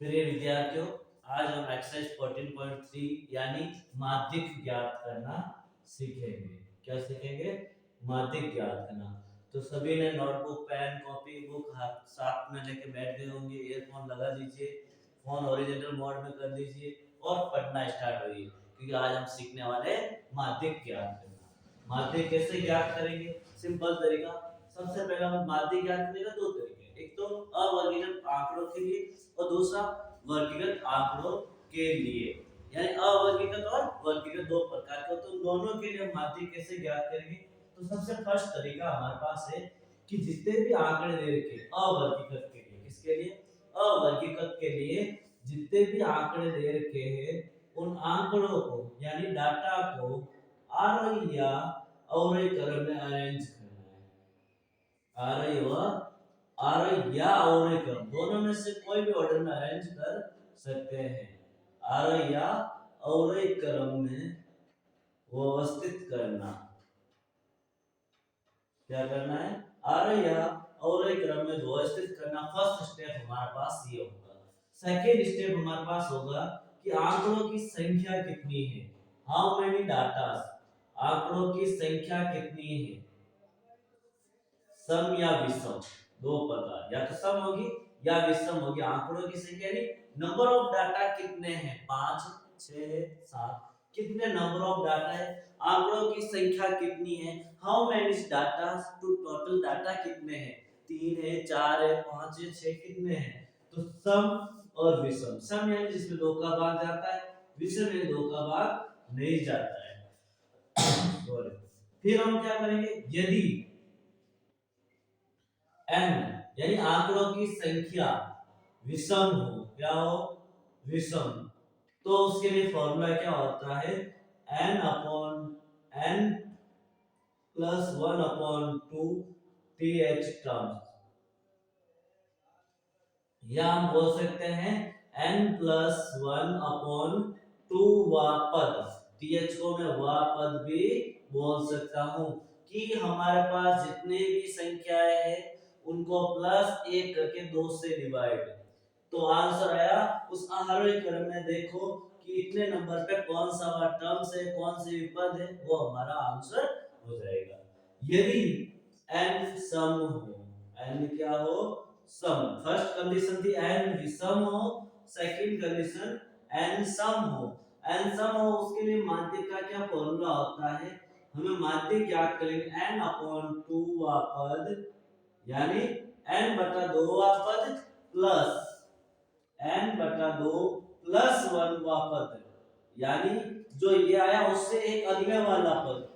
प्रिय विद्यार्थियों, आज हम एक्सरसाइज 14.3 यानी माध्यिक ज्ञात करना सीखेंगे। क्या सीखेंगे? माध्यिक ज्ञात करना। तो सभी ने नोटबुक, पेन, कॉपी, बुक साथ में लेके बैठ गए होंगे। ईयरफोन लगा दीजिए, फोन ओरिजिनल मोड में कर दीजिए और पढ़ना स्टार्ट करिए, क्योंकि आज हम सीखने वाले हैं माध्यिक ज्ञात करना। माध्यिक कैसे ज्ञात करेंगे? सिंपल तरीका। सबसे पहले हम माध्यिक ज्ञात करेंगे दो तरीके, एक तो अवर्गीकृत आंकड़ों के लिए और दूसरा वर्गीकृत आंकड़ों के लिए। यानी अवर्गीकृत और वर्गीकृत दो प्रकार के, तो दोनों के लिए माध्यिक कैसे ज्ञात करेंगे? तो सबसे फर्स्ट तरीका हमारे पास है कि जितने भी आंकड़े दे रखे अवर्गीकृत के लिए, किसके लिए? अवर्गीकृत के लिए जितने भी आंकड़े दे रखे हैं उन आंकड़ों को यानी डाटा को आरोही या अवरोही क्रम में अरेंज करना है। आरोही व आरोही या अवरोही क्रम दोनों में से कोई भी ऑर्डर में अरेंज कर सकते हैं। आरोही या अवरोही क्रम में व्यवस्थित करना। क्या करना है? आरोही या अवरोही क्रम में व्यवस्थित करना। फर्स्ट स्टेप हमारे पास ये होगा। सेकेंड स्टेप हमारे पास होगा कि आंकड़ों की संख्या कितनी है। हाउ मेनी डाटास, आंकड़ों की संख्या कितनी है। सम या विषम, दो प्रकार, या तो सम होगी या विषम होगी। आंकड़ों की संख्या यानी नंबर ऑफ डाटा कितने हैं, 5, 6, 7, कितने नंबर ऑफ डाटा है। आंकड़ों की संख्या कितनी है, how many data, to total data कितने हैं, 3 है, 4 है, 5 है, 6 कितने हैं। तो सम और विषम। सम यानी जिसमें दो का भाग जाता है, विषम यानी दो का भाग नहीं जाता है। सॉरी। फिर हम क्या करेंगे? यदि n यानी आंकड़ों की संख्या विषम हो, क्या हो? विषम, तो उसके लिए फॉर्मूला क्या होता है? n upon n plus 1 upon 2 th terms, या हम बोल सकते हैं n प्लस 1 अपॉन 2 वा पद। th को मैं वा पद भी बोल सकता हूं कि हमारे पास जितने भी संख्याएं हैं उनको प्लस 1 करके 2 से डिवाइड। तो आंसर आया उस आरोही क्रम में। देखो कि इतने नंबर पे कौन सा टर्म्स है, कौन सी पद है, वो हमारा आंसर हो जाएगा। यदि n सम हो, n क्या हो? सम। फर्स्ट कंडीशन थी n विषम हो, सेकंड कंडीशन n सम हो। n सम हो उसके लिए माध्यिक का क्या फॉर्मूला होता है? हमें माध्यिक ज्ञात करेंगे n अपॉन 2 वा पद, यानी n बटा 2 वा पद प्लस n बटा 2 प्लस 1 वा पद, यानी जो ये आया उससे एक अगले वाला पद,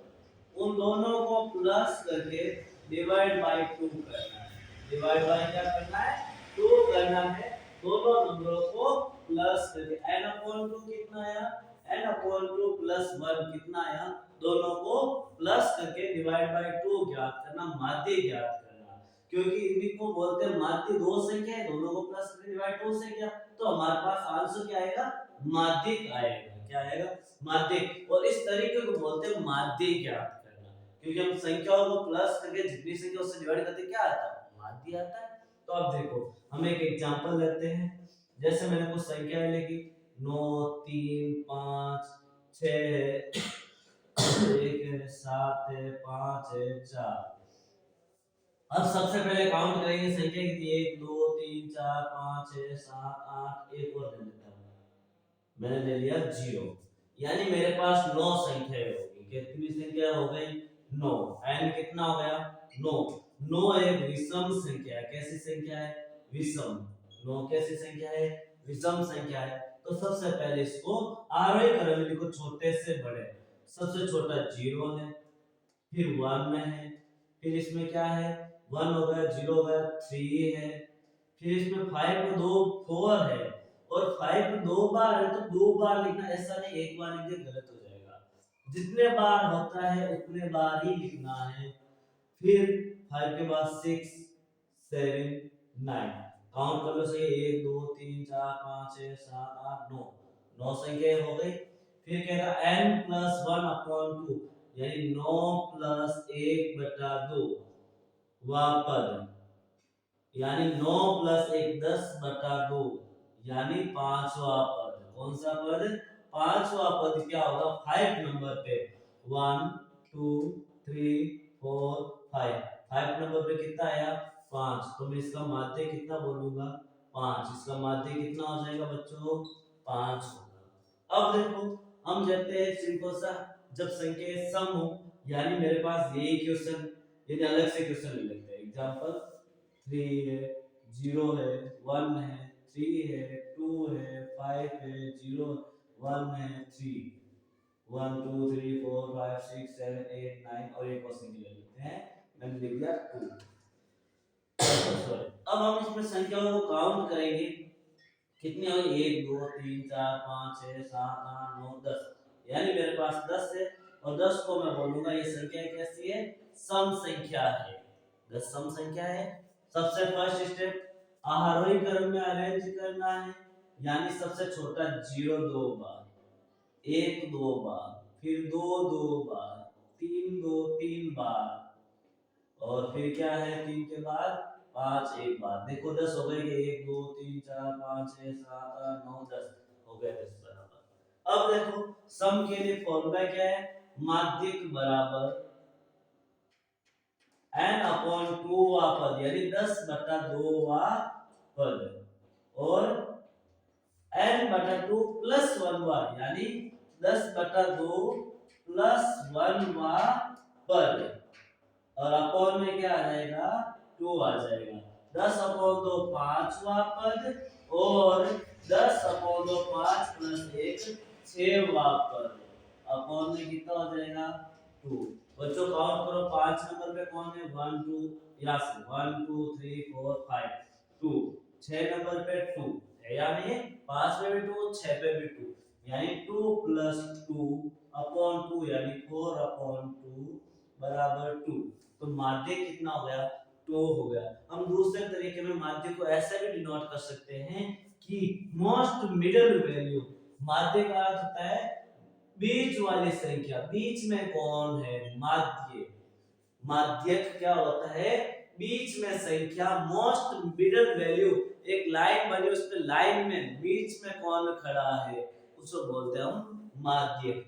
उन दोनों को प्लस करके डिवाइड बाय 2 करना है। डिवाइड बाय क्या करना है? 2 करना है। दोनों नंबरों को प्लस करके n अपॉन 2 कितना आया? n अपॉन 2 प्लस 1 कितना आया? दोनों को प्लस करके डिवाइड बाय 2 ज्ञात करना, माध्य ज्ञात करना। क्योंकि इन्हीं को बोलते हैं माध्य, दो संख्या है, दोनों को प्लस करके डिवाइड 2 से किया, तो हमारे पास आंसर क्या आएगा? माध्यिक आएगा। क्या आएगा? माध्यिक। और इस तरीके को बोलते हैं माध्य ज्ञात करना, क्योंकि हम संख्याओं को प्लस करके जितनी संख्या उससे डिवाइड करते क्या आता है? माध्य आता है। तो अब देखो हम एक एग्जांपल लेते हैं। जैसे मैंने कुछ संख्याएं लिखी 9, 3, 5, 6 है, 1 है, 7 है, 5 है, 4। अब सबसे पहले काउंट करेंगे संख्या कितनी, 1, 2, 3, 4, 5, 6, 7, 8, एक और ले लेता हूं, मैंने ले लिया 0। यानी मेरे पास 9 संख्याएं होगी। कितनी संख्या हो गई? 9। n कितना हो गया? 9। 9 एक विषम संख्या है। कैसी संख्या है? विषम। 9 कैसी संख्या है? विषम संख्या है। तो सबसे पहले इसको आरोही क्रम में लिखो, छोटे से बड़े। सबसे छोटा 0 है, फिर 1 है, फिर इसमें क्या है? 1 हो गया, 0 हो गया, 3 है, फिर इसमें 5 को 2 4 है, और 5 दो बार है तो 2 बार लिखना, ऐसा नहीं एक बार लिख दे गलत हो जाएगा। जितने बार होता है उतने बार ही लिखना है। फिर 5 के बाद 6, 7, 9, काउंट कर लो सही, 1, 2, 3, 4, 5, 6, 7, 8, 9, 9 संख्या हो गई। फिर कहता n प्लस 1 अपॉन 2, यानी 9 प्लस 1 बटा 2 वा पद, यानी 9 प्लस 1 10 बटा 2, यानी पांचवा पद। कौन सा पद? पांचवा पद क्या होगा? 5 नंबर पे 1 2 3 4 5। 5 नंबर पे कितना आया? 5। तो मैं इसका माध्य कितना बोलूंगा? 5। इसका माध्य कितना हो जाएगा बच्चों? 5 होगा। अब देखो हम जानते हैं सिंपल सा, जब संख्या सम हो, यानी मेरे पास यही क्वेश्चन, यदि अलग से क्वेश्चन ले लेते हैं। एग्जांपल 3 है, 0 है, 1 है, 3 है, 2 है, 5 है, 0 1 है, 3 1 2 3 4 5 6 7 8 9 और एक और संख्या ले लेते हैं। मैंने लिख दिया 2। सॉरी। अब हम इसमें संख्याओं को काउंट करेंगे, कितनी होगी? 1 2 3 4 5 6 7 8 9 10। यानी मेरे पास 10 है और 10 को मैं बोलूंगा ये संख्या कैसी है? सम संख्या है। 10 सम संख्या है। सबसे फर्स्ट स्टेप आरोही क्रम में अरेंज करना है, यानी सबसे छोटा 0 2 बार, 1 2 बार, फिर 2 2 बार, 3 2 3 बार, और फिर क्या है 3 के बाद 5 एक बार। देखो 10 हो गए कि 1 2 3 4 5 6 7 8 9 10 हो गए 10 बराबर। अब देखो सम के लिए फॉर्मूला क्या है? माध्यिक बराबर n अपॉन 2 वा पद, यानी 10 बटा 2 वा पद, और n बटा 2 प्लस 1 वा, यानी 10 बटा 2 प्लस 1 वा पद, और अपॉन में क्या आ जाएगा? 2 आ जाएगा। 10 अपॉन 2 पांचवा पद, और 10 अपॉन 2 5 प्लस 1 छवा पद, अपॉन में कितना हो जाएगा? 2। बच्चों काउंट करो, 5 नंबर पे कौन है? 1 2, यहां से 1 2 3 4 5 2। 6 नंबर पे 2 है, यानी 5 पे भी 2 6 पे भी 2, यानी 2 प्लस 2 अपॉन 2, यानी 4 अपॉन 2 बराबर 2। तो माध्य कितना हो गया? 2 हो गया। हम दूसरे तरीके में माध्य को ऐसे भी डिनोट कर सकते हैं कि मोस्ट मिडिल वैल्यू। माध्य का अर्थ होता है बीच वाली संख्या, बीच में कौन है? माध्य। माध्यक क्या होता है? बीच में संख्या, मोस्ट मिडिल वैल्यू। एक लाइन बनी, उस पे लाइन में बीच में कौन खड़ा है, उसको बोलते हैं हम माध्यक।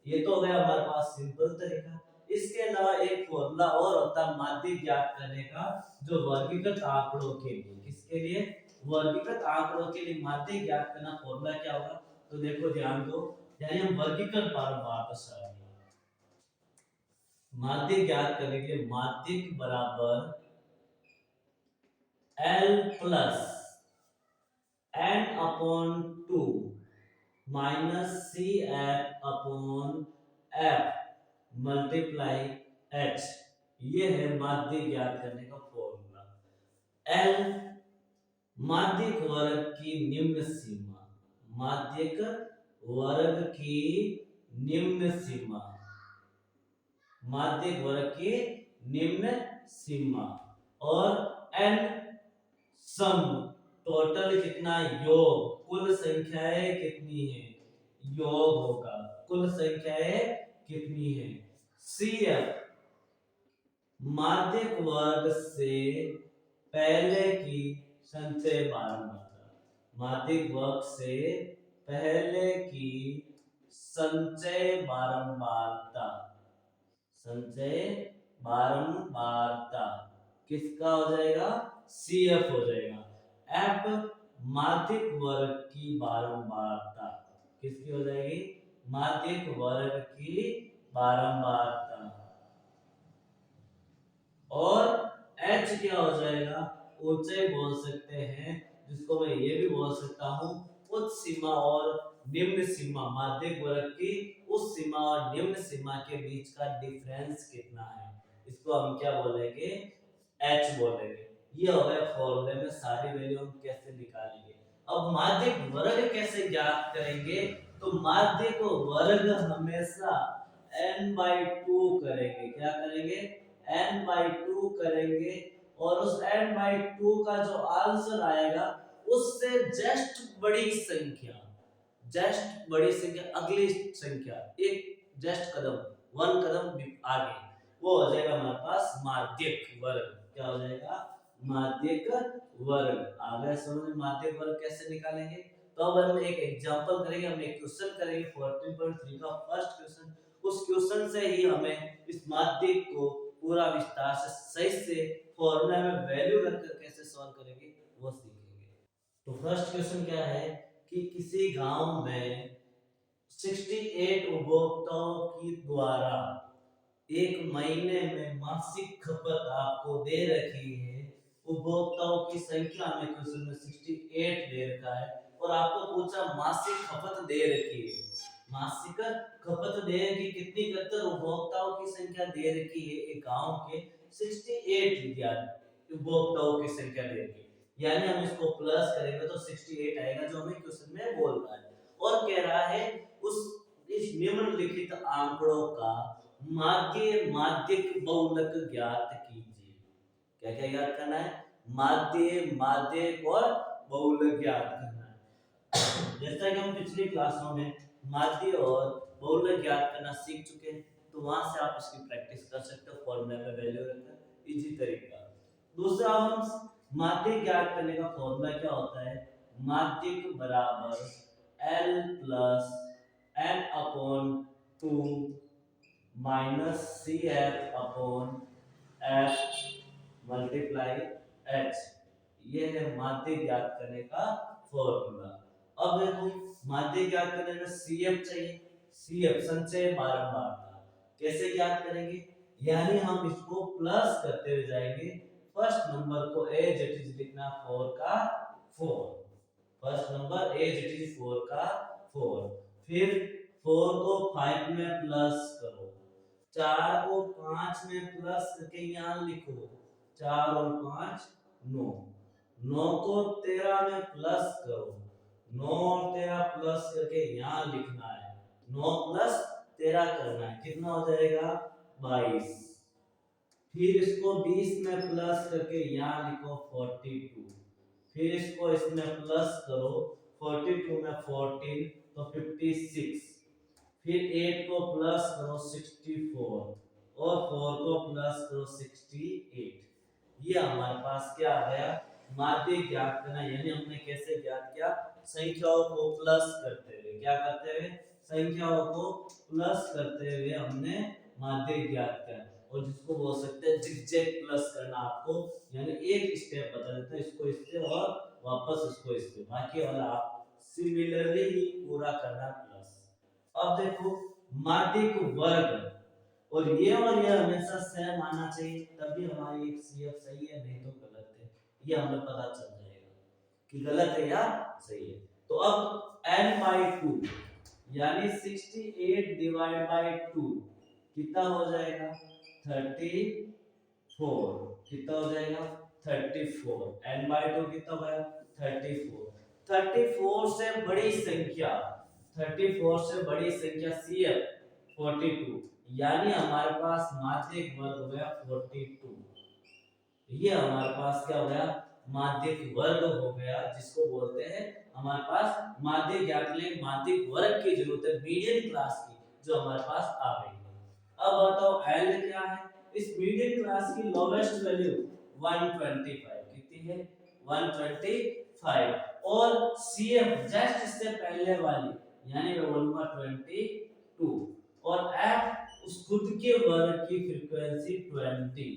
ये तो हो गया हमारे पास सिंपल तरीका। इसके अलावा एक फॉर्मूला और होता है माध्य ज्ञात करने का, जो वर्गीकृत आंकड़ों के लिए। किसके लिए? वर्गीकृत आंकड़ों के लिए माध्य ज्ञात करना फॉर्मूला क्या होगा? तो देखो ध्यान दो, यानी हम वर्गीकृत बार माध्य ज्ञात करने के लिए माध्यिक बराबर L plus n upon 2 minus c f upon f multiply h। ये है माध्य ज्ञात करने का फॉर्मूला। L माध्यिक वर्ग की निम्न सीमा, माध्यिक वर्ग की निम्न सीमा, माध्यिक वर्ग की निम्न सीमा, और n सम टोटल कितना? योग, कुल संख्याएं कितनी है? योग होगा, कुल संख्याएं कितनी है? CF माध्यिक वर्ग से पहले की संचय बारंबारता, माध्यिक वर्ग से पहले की संचय बारंबारता, संचय बारंबारता किसका हो जाएगा? CF हो जाएगा। F माध्यिक वर्ग की बारंबारता किसकी हो जाएगी? माध्यिक वर्ग की बारंबारता। और H क्या हो जाएगा? ऊंचाई बोल सकते हैं, जिसको मैं ये भी बोल सकता हूं उच्च सीमा और निम्न सीमा, माध्यिक वर्ग की उस सीमा और निम्न सीमा के बीच का डिफरेंस कितना है, इसको हम क्या बोलेंगे? H बोलेंगे। ये हो गया फॉर्मूले में सारी वैल्यू हम कैसे निकालेंगे। अब माध्यिक वर्ग कैसे ज्ञात करेंगे? तो माध्यिक वर्ग हमेशा n/2 करेंगे। क्या करेंगे? n/2 करेंगे, और उस n/2 का जो आंसर आएगा उससे जस्ट बड़ी संख्या, जस्ट बड़ी संख्या, अगली संख्या एक जस्ट कदम, 1 कदम आगे, वो हो जाएगा हमारे पास माध्यिक वर्ग। क्या हो जाएगा? माध्यिक वर्ग। आ गया समझ में माध्यिक वर्ग कैसे निकालेंगे? तो अब हम एक एग्जांपल करेंगे, हम एक क्वेश्चन करेंगे 14.3 का फर्स्ट क्वेश्चन। उस क्वेश्चन से ही हमें इस माध्यिक को पूरा विस्तार से सही से फॉर्मूला में वैल्यू रखकर कैसे सॉल्व करेंगे वो सीखेंगे। तो फर्स्ट क्वेश्चन क्या है कि किसी गांव में 68 उपभोक्ताओं की द्वारा एक महीने में मासिक खपत आपको दे रखी है। उपभोक्ताओं की संख्या हमें क्वेश्चन में 68 दे रखा है और आपको पूछा मासिक खपत दे रखी है। मासिक खपत दे रखी कितनी करते उपभोक्ताओं की संख्या दे रखी है एक गांव के 68 विद्यार्थी उपभोक्ताओं की संख्या दे रखी है। यानी हम इसको प्लस करेंगे तो 68 आएगा जो हमें क्वेश्चन में बोल रहा है और कह रहा है उस इस निम्नलिखित आंकड़ों का माध्यिक बहुलक ज्ञात कीजिए। क्या क्या ज्ञात करना है? माध्यिक और बहुलक ज्ञात करना है। जैसा कि हम पिछली क्लासों में माध्य और बहुलक ज्ञात करना सीख चुके हैं, तो वहां से आप इसकी प्रैक्टिस कर सकते हो फॉर्मूला में वैल्यू रखकर, इजी तरीका। दूसरा हम माध्यिक ज्ञात करने का फॉर्मूला क्या होता है? माध्यिक बराबर L plus n upon 2 minus CF upon F multiply H। ये है माध्य ज्ञात करने का फॉर्मूला। अब देखो माध्य ज्ञात करने में CF चाहिए। CF संचय बारंबारता कैसे ज्ञात करेंगे? यानी हम इसको प्लस करते हुए जाएंगे। फर्स्ट नंबर को एज इट इज लिखना 4 का 4। First number as it is 4 का 4। फिर 4 को 5 में प्लस करो, 4 को 5 में प्लस करके यहाँ लिखो, 4 और 5 9। 9 को 13 में प्लस करो, 9 और 13 प्लस करके यहाँ लिखना है, 9 प्लस 13 करना है, कितना हो जाएगा 22। फिर इसको 20 में प्लस करके यहाँ लिखो 42। फिर इसको इसमें प्लस करो, 42 में 14 तो 56। फिर 8 को प्लस करो 64 और 4 को प्लस करो 68। ये हमारे पास क्या आ गया? माध्य ज्ञात करना। यानी हमने कैसे ज्ञात किया? संख्याओं को प्लस करते हुए, क्या करते हुए? संख्याओं को प्लस करते हुए हमने माध्य ज्ञात किया। और जिसको बोल सकते हैं जिगजैग प्लस करना आपको, यानी एक स्टेप बता देता है इसको इससे और वापस इसको इससे, बाकी वाला आप सिमिलरली ही पूरा करना प्लस। अब देखो माध्यिक वर्ग और ये हमेशा सेम आना चाहिए, तभी हमारी एक सीएफ सही है, नहीं तो गलत है। ये हमें पता चल जाएगा कि गलत है या सही है। तो अब n/2 यानी 68 डिवाइड बाय 2 कितना हो जाएगा? 34। कितना हो जाएगा? 34। n/2 कितना हो गया? 34। 34 से बड़ी संख्या, 34 से बड़ी संख्या CF 42, यानी हमारे पास माध्यिक वर्ग हो गया 42। ये हमारे पास क्या हो गया? माध्यिक वर्ग हो गया, जिसको बोलते हैं हमारे पास माध्यिक ज्ञात के लिए माध्यिक वर्ग की जरूरत है, मीडियम क्लास की, जो हमारे पास आ गई है। अब बताओ L क्या है? इस मीडियम क्लास की लोवेस्ट वैल्यू 125 कितनी है? 125। और CF जस्ट इससे पहले वाली यानी वो बोलूंगा 22 और F उस खुद के वर्ग की फ्रीक्वेंसी 20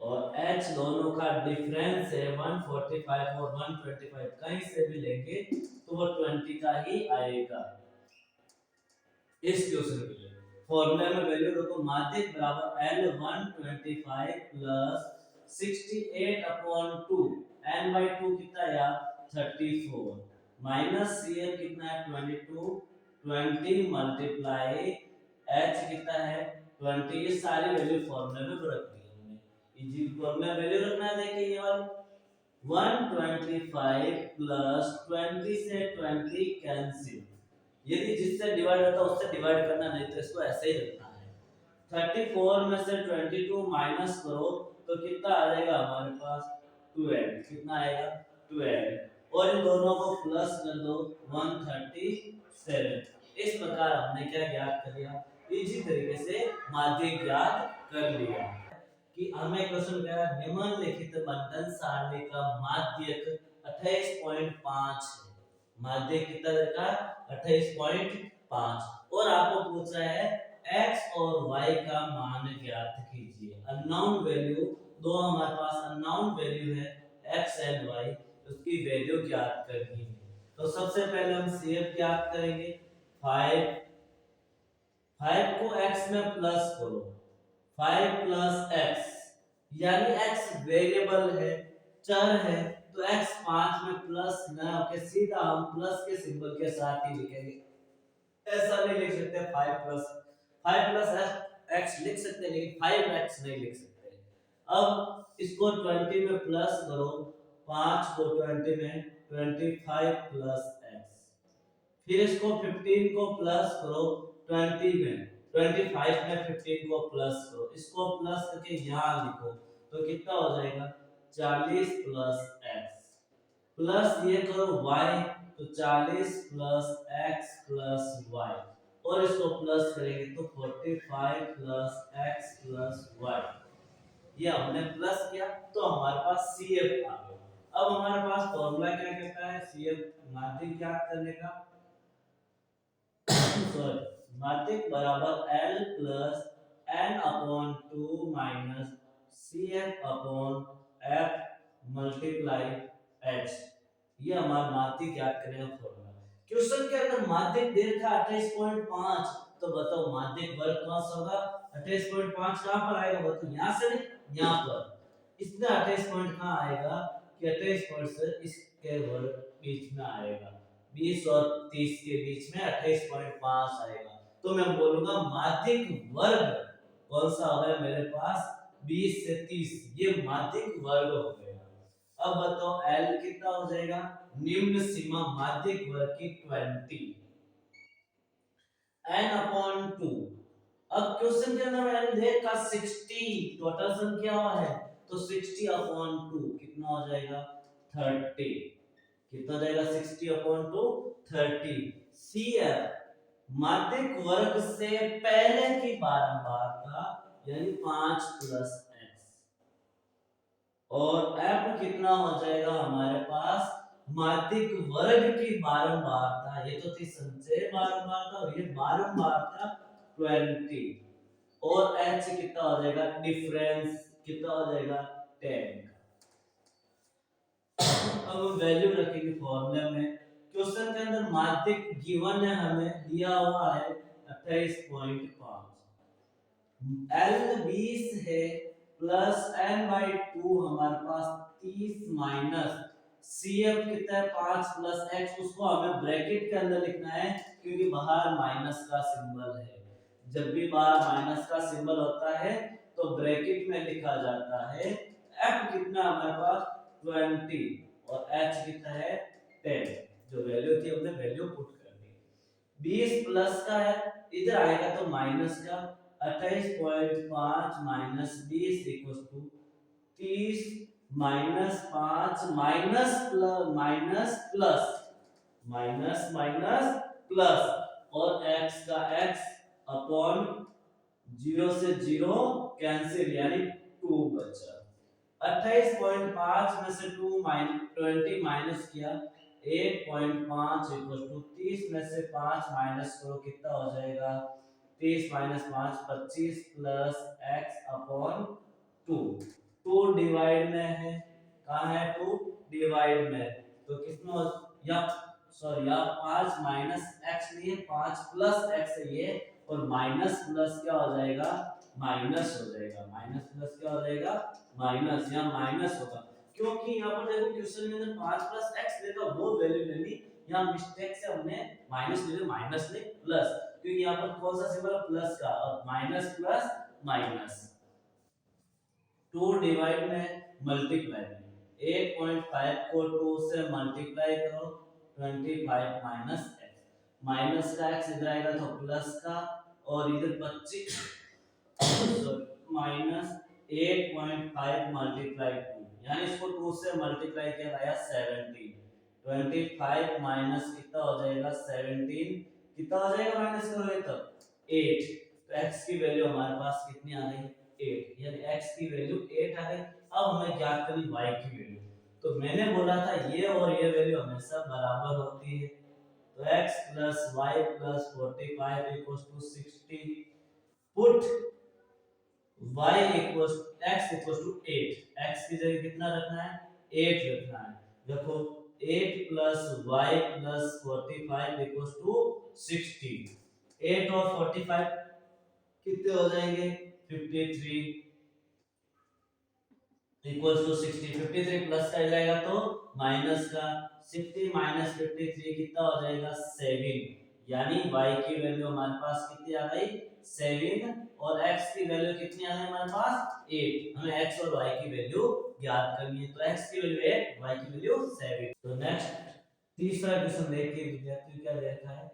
और H दोनों का डिफरेंस है 145 और 125, कहीं से भी लेंगे तो वो 20 का ही आएगा। इस क्वेश्चन के लिए फॉर्मूला में वैल्यू रखो, माध्यिक बराबर L 125 प्लस 68 अपॉन 2 n/2 कितना आया? 34 माइनस CF कितना है? 22 20 मल्टीप्लाई H कितना है? 20। ये सारी वैल्यू फॉर्मूला में रख दी हमने। इजी फॉर्मूला वैल्यू रखना है, देखिए ये वाली 125 प्लस 20 से 20 कैंसिल, यदि जिससे डिवाइड होता है उससे डिवाइड करना, नहीं तो इसको ऐसे ही रखना है। 34 में से 22 माइनस करो तो कितना आ जाएगा हमारे पास? 12। कितना आएगा? 12 और इन दोनों को प्लस कर दो 137। इस प्रकार हमने क्या ज्ञात कर लिया? इजी तरीके से माध्य ज्ञात कर लिया कि हमें क्वेश्चन कह रहा है निम्नलिखित बंटन सारणी का माध्यक 28.5 है। माध्यक कितना का 28.5 और आपको पूछा है x और y का मान ज्ञात कीजिए। अननोन वैल्यू दो हमारे पास अननोन वैल्यू है x एंड y, उसकी वैल्यू ज्ञात करनी है। तो सबसे पहले हम CF ज्ञात करेंगे। 5 को x में प्लस करो, 5 प्लस x यानी x वेरिएबल है, चर है, तो x 5 में प्लस न होके सीधा हम प्लस के सिंबल के साथ ही लिखेंगे। ऐसा नहीं लिख सकते 5 प्लस x लिख सकते हैं लेकिन 5x नहीं लिख सकते। अब इसको 20 में प्लस करो, 5 को 20 में 25 प्लस x, फिर इसको 15 को प्लस करो 20 में, 25 में 15 को प्लस करो, इसको प्लस करके यहाँ लिखो तो कितना हो जाएगा 40 प्लस x, प्लस ये करो y तो 40 प्लस x प्लस y, और इसको प्लस करेंगे तो 45 प्लस x प्लस y। ये हमने प्लस किया तो हमारे पास CF आ गया। अब हमारे पास फॉर्मूला क्या कहता है CF माध्यक ज्ञात करने का, सॉरी माध्यक बराबर L plus n upon 2 minus CF upon F multiply H। ये हमारा माध्यक ज्ञात करने का फॉर्मूला। क्वेश्चन के अंदर माध्यक दे रखा 28.5, तो बताओ माध्यक वर्ग कौन सा होगा? 28.5 कहां पर आएगा बताओ? यहां से नहीं, यहां पर। इसमें 28 पॉइंट कहां आएगा कि 28 पॉइंट से इसके वर्ग बीच में आएगा, 20 और 30 के बीच में 28.5 आएगा। तो मैं बोलूंगा माध्यक वर्ग कौन सा होगा मेरे पास 20 से 30, ये माध्यक वर्ग हो गया। अब बताओ L कितना हो जाएगा? निम्न सीमा माध्यक वर्ग की 20 n अपॉन 2। अब क्वेश्चन के अंदर मैंने देखा 60 टोटल संख्या है तो 60 अपॉन 2 कितना हो जाएगा 30, कितना हो जाएगा 60 अपॉन 2 30। CF माध्यक वर्ग से पहले की बारंबारता यानी 5 प्लस x, और f कितना हो जाएगा हमारे पास माध्यक वर्ग की बारंबारता, ये तो थी संचय बारंबारता और ये बारंबारता 20, और h कितना हो जाएगा डिफरेंस कितना हो जाएगा 10। अब हम वैल्यू रखेंगे फॉर्मूले में। क्वेश्चन के अंदर माध्यक गिवन है, हमें दिया हुआ है 28.5, L 20 है प्लस n/2 हमारे पास 30 माइनस CF कितना है 5 प्लस x, उसको हमें ब्रैकेट के अंदर लिखना है क्योंकि बाहर माइनस का सिंबल है। जब भी बाहर माइनस का सिंबल होता है तो ब्रैकेट में लिखा जाता है। f कितना हमारे पास 20 और h कितना है 10, जो वैल्यू थी हमने वैल्यू पुट कर दी। 20 प्लस का है, इधर आएगा तो माइनस का, 28.5 minus 20 equal to 30 minus 5 minus plus minus plus minus minus plus, और x का x अपॉन 0 से 0 कैंसिल यानी 2 बचा। 28.5 में से 20 माइनस किया 8.5 इक्वल टू 30 में से 5 माइनस करो कितना हो जाएगा 30 minus 5 25 plus x upon 2। 2 divide में है, कहाँ है 2 डिवाइड में, तो कितना या सॉरी या 5 माइनस x नहीं है 5 प्लस x है ये, और माइनस प्लस क्या हो जाएगा माइनस हो जाएगा, माइनस प्लस क्या हो जाएगा माइनस, या माइनस होगा क्योंकि यहाँ पर देखो क्वेश्चन में 5 प्लस x देगा वो वैल्यू लेनी, यहाँ मिस्टेक से हमने माइनस ले लिया, माइनस नहीं प्लस, क्योंकि यहाँ पर कौन सा सिंबल है प्लस का, और माइनस प्लस माइनस 2 डिवाइड में मल्टीप्लाई में 8.5 को 2 से मल्टीप्लाई करो 25 माइनस x, माइनस का x इधर आएगा तो प्लस का, और इधर 25 माइनस 8.5 मल्टीप्लाई 2 यानी इसको 2 से मल्टीप्लाई किया आया 17, 25 माइनस कितना हो जाएगा 17, कितना हो जाएगा माइनस करोगे तो 8, तो x की वैल्यू हमारे पास कितनी आ गई 8 यानी x की वैल्यू 8 आ गई। अब हमें ज्ञात करनी y की वैल्यू। तो मैंने बोला था ये और ये वैल्यू हमेशा बराबर होती है। तो x plus y plus 45 equals to 60. Put y equals x equals to 8। x की जगह कितना रखना है? 8 रखना है। देखो 8 plus y plus 45 equals to 60। 8 और 45 कितने हो जाएंगे? 53 इक्वल्स टू 60। 53 प्लस का जाएगा तो माइनस का। 60 माइनस 53 कितना हो जाएगा? 7। यानी y की वैल्यू हमारे पास कितनी आ गई? 7 और x की वैल्यू कितनी आ गई हमारे पास? 8। हमें x और y की वैल्यू ज्ञात करनी है। तो x की वैल्यू 8, y की वैल्यू 7। तो नेक्स्ट तीसरा क्वेश्चन देखिए विद्यार्थी क्या देखा है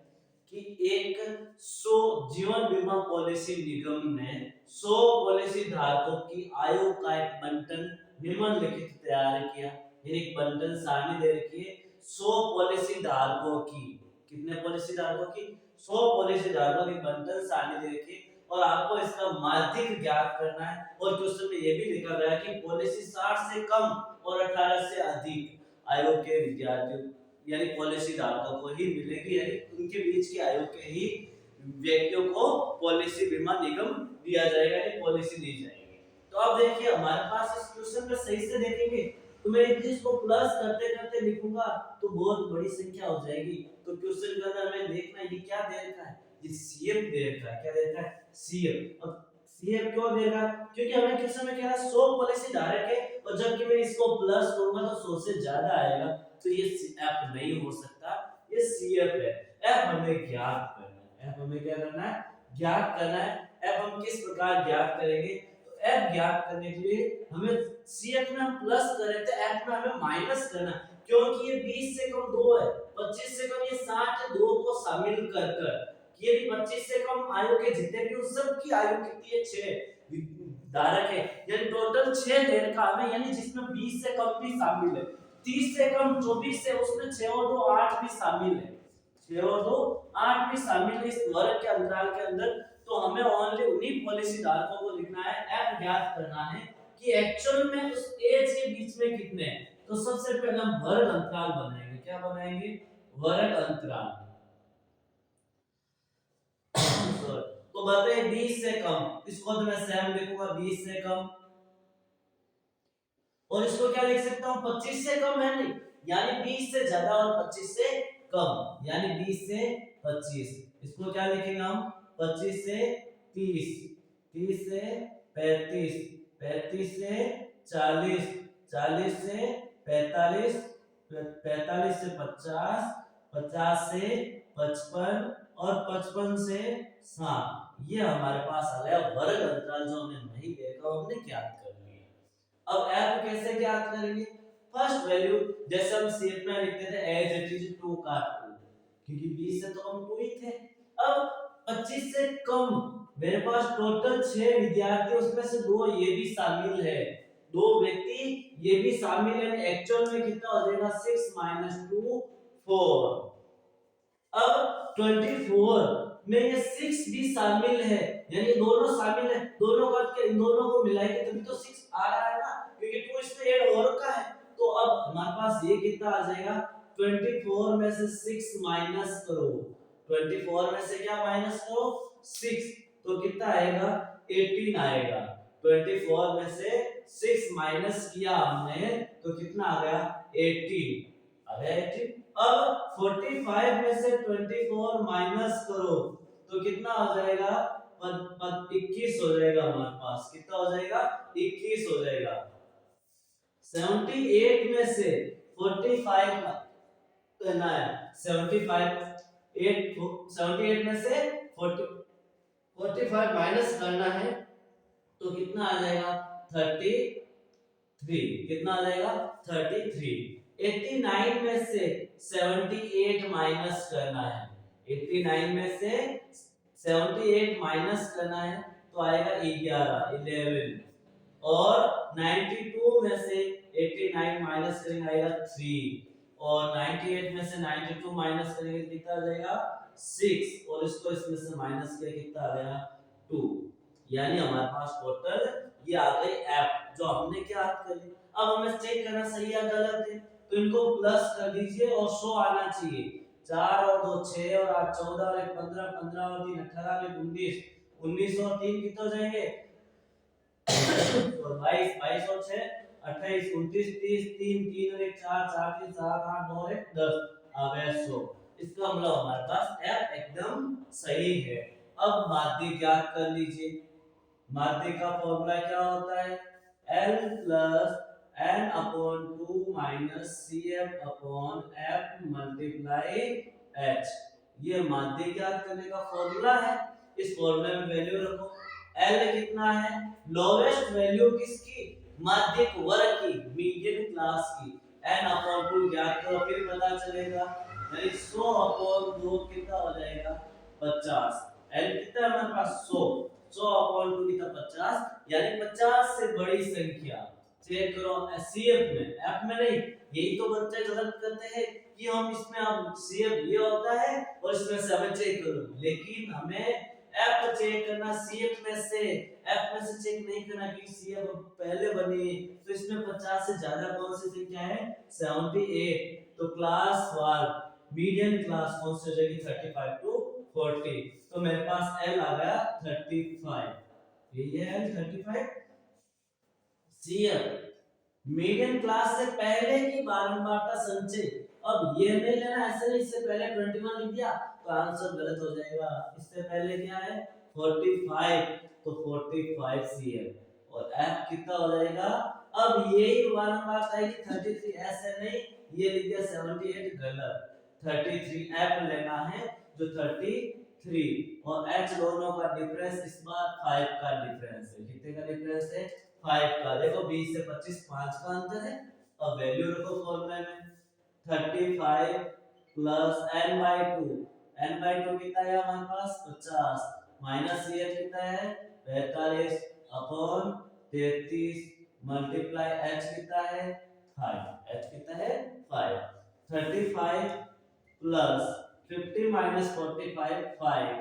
कि एक 100 जीवन बीमा पॉलिसी निगम ने 100 पॉलिसी धारकों की आयु का एक बंटन निम्नलिखित तैयार किया। यानी एक बंटन सारणी दे रखी है 100 पॉलिसी धारकों की। कितने पॉलिसी धारकों की? 100 पॉलिसी धारकों की बंटन सारणी दे रखी है और आपको इसका माध्यिक ज्ञात करना है। और क्वेश्चन में यह भी लिखा गया है कि पॉलिसी 60 से कम और 18 से अधिक आयु के विद्यार्थियों यानी पॉलिसी धारकों को ही मिलेगी। यानी उनके बीच की आयु के ही व्यक्तियों को पॉलिसी बीमा निगम दिया जाएगा यानी पॉलिसी दी जाएगी। तो अब देखिए हमारे पास इस क्वेश्चन में सही से देखेंगे तो मैं इसको प्लस करते करते लिखूंगा तो बहुत बड़ी संख्या हो जाएगी। तो क्वेश्चन के अंदर हमें देखना ये क्या दे रखा है? ये सीएफ दे रखा है। क्या दे रखा है? सीएफ। अब सीएफ क्यों दे रहा है? क्योंकि हमें क्वेश्चन में कह रहा है 100 पॉलिसी धारक है और जबकि मैं इसको प्लस करूंगा तो 100 से ज्यादा आएगा। तो ये एफ नहीं हो सकता, ये सीएफ है। एफ हमें ज्ञात करना है। एफ हमें क्या करना है? ज्ञात करना है। एफ हम किस प्रकार ज्ञात करेंगे? तो एफ ज्ञात करने के लिए हमें सीएफ में हम प्लस करें तो एफ में हमें माइनस करना है। क्योंकि ये 20 से कम 2 है, 25 से कम ये 60 है, 2 को शामिल कर कर ये 25 से कम आयु के जितने भी उन सब की आयु कितनी है? 6 धारक है। यानी टोटल 6 दे रखा हमें यानी जिसमें 20 से कम भी शामिल है। 30 से कम 24 है उसमें 6 और 2 8 भी शामिल है। 6 और 2 8 भी शामिल है इस वर्ग के अंतराल के अंदर। तो हमें ओनली उन्हीं पॉलिसी धारकों को लिखना है। एफ ज्ञात करना है कि एक्चुअल में उस एज के बीच में कितने हैं। तो सबसे पहले हम वर्ग अंतराल बनाएंगे। क्या बनाएंगे? वर्ग अंतराल। तो बताइए 20 से कम, इसको तो मैं सेम लिखूंगा 20 से कम। और इसको क्या लिख सकता हूं? 25 से कम है नहीं, यानी 20 से ज्यादा और 25 से कम यानी 20 से 25। इसको क्या लिखेंगे हम? 25 से 30, 30 से 35, 35 से 40, 40 से 45, 45 से 50, 50 से 55 और 55 से 60। ये हमारे पास आ गया वर्ग अंतराल जो हमने नहीं देखा हमने ज्ञात कर लिया। अब f कैसे ज्ञात करेंगे? फर्स्ट वैल्यू जैसे हम शेप में लिखते थे एज इट इज 2 का 2 क्योंकि 20 से तो हम 2 ही थे। अब 25 से कम मेरे पास टोटल 6 विद्यार्थी उसमें से 2 ये भी शामिल है, 2 व्यक्ति ये भी शामिल है। एक्चुअल में कितना हो जाएगा? 6 - 2 4। अब 24 में ये 6 भी शामिल है यानी दोनों शामिल है। दोनों का इन दोनों को मिलाएंगे तभी तो 6 आ रहा है ना, क्योंकि 2 इसमें ऐड और का है। तो अब हमारे पास ये कितना आ जाएगा? 24 में से 6 माइनस करो। 24 में से क्या माइनस करो? 6। तो कितना आएगा? 18 आएगा। 24 में से 6 माइनस किया हमने तो कितना आ गया? 18 आ गया। 18। अब 45 में से 24 माइनस करो तो कितना हो जाएगा? 21 हो जाएगा। हमारे पास कितना हो जाएगा? 21 हो जाएगा। 78 में से 45 करना है। 78 में से 45 माइनस करना है तो कितना आ जाएगा? 33। कितना आ जाएगा? 33। 89 में से 78 माइनस करना है। 89 में से 78 माइनस करना है तो आएगा 11। और 92 में से 89 माइनस करेंगे आएगा 3। और 98 में से 92 माइनस करेंगे कितना आ जाएगा? 6। और इसको इसमें से माइनस किया कितना आ गया? 2। यानी हमारे पास टोटल ये आ गई f जो हमने क्या कर ली। अब हमें चेक करना सही है गलत है, तो इनको प्लस कर दीजिए और 100 आना चाहिए। 4 और 2 6 और 8 14 और 1 15 15 और 3 18 और 1 19 19 और 3 कितने हो जाएंगे और 22 22 और 6 28 29 30 3 3 और 1 4 4 3 7 8 9 और 1 10 आ गया 100। इसका मतलब हमारे पास f एकदम सही है। अब माध्य ज्ञात कर लीजिए। माध्य का फॉर्मूला क्या होता है L plus n upon 2 minus CF upon F multiply H। ये माध्य ज्ञात करने का फॉर्मूला है। इस फॉर्मूले में वैल्यू रखो। L कितना है लोवेस्ट वैल्यू किसकी माध्यिक वर्ग की मीडियन क्लास की n अपॉन 2 ज्ञात करो फिर पता चलेगा। यानी 100 अपॉन 2 कितना हो जाएगा 50। L कितना है हमारे पास 100 100 अपॉन 2 कितना 50 यानी 50 से बड़ी संख्या। चेक करो CF में F में नहीं। यही तो बच्चे गलत करते हैं कि हम इसमें अब CF ये होता है और इसमें से हमें चेक करो, लेकिन हमें F चेक करना CF में से F में से चेक नहीं करना कि CF पहले बनी तो इसमें 50 से ज्यादा कौन सी संख्या है 78। तो क्लास 1 मीडियम क्लास कौन सी हो जाएगी 35 टू 40। तो मेरे पास L आ गया 35। ये है L 35। CF मीडियम क्लास से पहले की बारंबारता संचय। अब ये नहीं लेना ऐसे नहीं, इससे पहले 21 लिख दिया तो आंसर गलत हो जाएगा। इससे पहले क्या है 45 तो 45 CF और F कितना हो जाएगा। अब यही बारंबारता है कि 33 ऐसे नहीं ये लिख दिया 78 गलत। 33 F लेना है जो 33 और H दोनों का डिफरेंस इस बार 5 का डिफरेंस है। कितने का डिफरेंस है 5 का। देखो 20 से 25 5 का अंतर है। अब वैल्यू रखो फॉर्मूला में 35 प्लस n/2 n/2 कितना है हमारे पास 50 माइनस ये कितना है 45 अपॉन 33 मल्टीप्लाई h कितना है 5 h कितना है 5। 35 प्लस 50 माइनस 45 5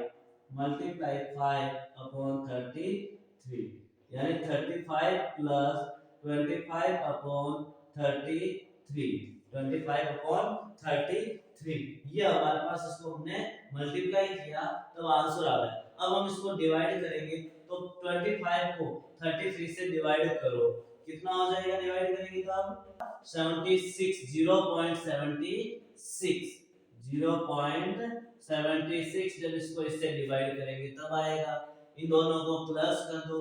मल्टीप्लाई 5 अपॉन 33 यानी 35 प्लस 25 अपॉन 33 25 अपॉन 33 ये हमारे पास इसको हमने मल्टीप्लाई किया तो आंसर आ गया। अब हम इसको डिवाइड करेंगे तो 25 को 33 से डिवाइड करो कितना हो जाएगा डिवाइड करेंगे तो अब 76 0.76 जब इसको इससे डिवाइड करेंगे तब आएगा। इन दोनों को प्लस कर दो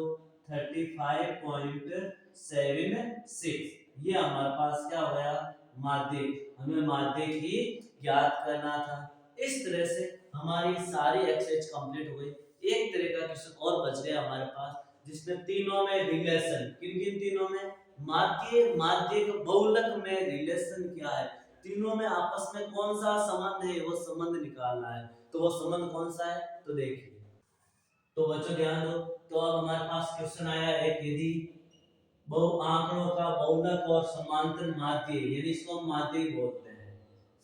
35.76 ये हमारे पास क्या हो गया माध्यक। हमें माध्यक ही ज्ञात करना था। इस तरह से हमारी सारी एक्सरसाइज कंप्लीट हो गई। एक तरह का क्वेश्चन और बच गया हमारे पास जिसमें तीनों में रिलेशन किन किन तीनों में माध्य माध्यक बहुलक में रिलेशन क्या है तीनों में आपस में कौन सा संबंध है वो संबंध निकालना है। तो वो संबंध कौन सा है तो देखिए। तो बच्चों ध्यान दो। तो अब हमारे पास क्वेश्चन आया एक यदि बहु आंकड़ों का बहुलक और समांतर माध्य यदि इसको हम माध्य बोलते हैं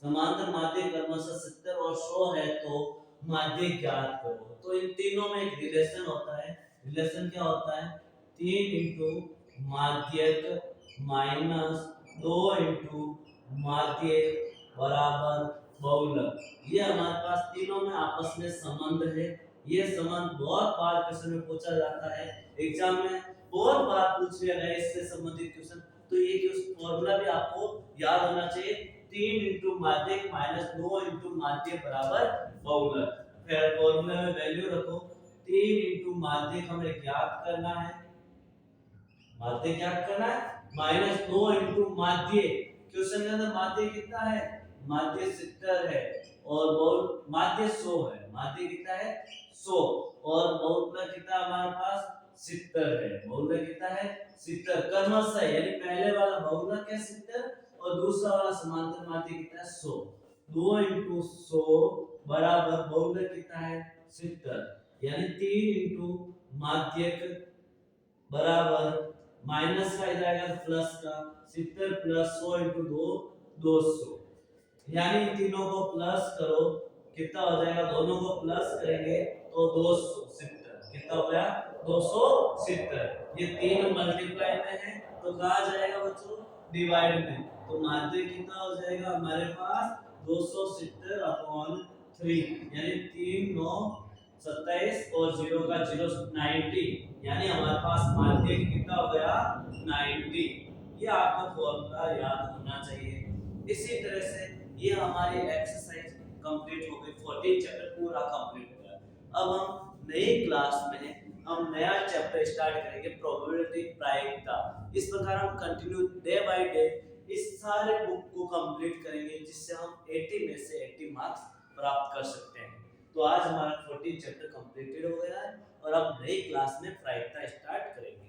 समांतर माध्य क्रमशः 70 और 100 है तो माध्य ज्ञात करो। तो इन तीनों में एक रिलेशन होता है। रिलेशन क्या होता है 3 इंटू माध्यक माइनस 2 इंटू माध्यक बराबर बहुलक। ये हमारे पास तीनों में आपस में संबंध है। ये संबंध बहुत बार क्वेश्चन में पूछा जाता है एग्जाम में बहुत बार पूछ लिया गया इससे संबंधित क्वेश्चन। तो ये फॉर्मूला भी आपको याद होना चाहिए 3 इंटू माध्यक माइनस 2 इंटू माध्यक बराबर बहुलक। फिर फॉर्मूला में वैल्यू रखो 3 इंटू माध्यक हमें ज्ञात करना है माध्यक ज्ञात करना है माइनस 2 इंटू माध्यक क्वेश्चन के अंदर माध्यक कितना है माध्यक 70 है और बहुल माध्यक 100 है। माध्यक कितना है 100 और बहुलक कितना हमारे पास 70 है। बहुलक कितना है 70 क्रमशः यानी पहले वाला बहुलक है 70 और दूसरा वाला समांतर माध्यक कितना है 100। 2 इंटू 100 बराबर बहुलक कितना है 70 यानी 3 इंटू माध्यक बराबर माइनस का इधर आएगा प्लस का 70 प्लस 100 इंटू 2 200 यानी इन तीनों को प्लस करो कितना हो जाएगा दोनों को प्लस करेंगे तो 270 कितना हो गया 270। ये तीन मल्टीप्लाई में है तो कहा जाएगा बच्चों डिवाइड में, तो माध्य कितना हो जाएगा हमारे पास 270 अपॉन 3 यानी 3 9 27 और 0 का 0 90 यानी हमारे पास माध्य कितना हो गया 90। ये आपको फॉर्मूला याद होना चाहिए। इसी तरह से ये हमारी एक्सरसाइज कंप्लीट हो गई, 14 चैप्टर पूरा कंप्लीट हो गया। अब हम नई क्लास में हम नया चैप्टर स्टार्ट करेंगे प्रोबेबिलिटी प्रायिकता। इस प्रकार हम कंटिन्यू डे बाय डे इस सारे बुक को कंप्लीट करेंगे जिससे हम 80 में से 80 मार्क्स प्राप्त कर सकते हैं। तो आज हमारा 14 चैप्टर कंप्लीटेड हो गया है और अब नई क्लास में प्रायिकता स्टार्ट करेंगे।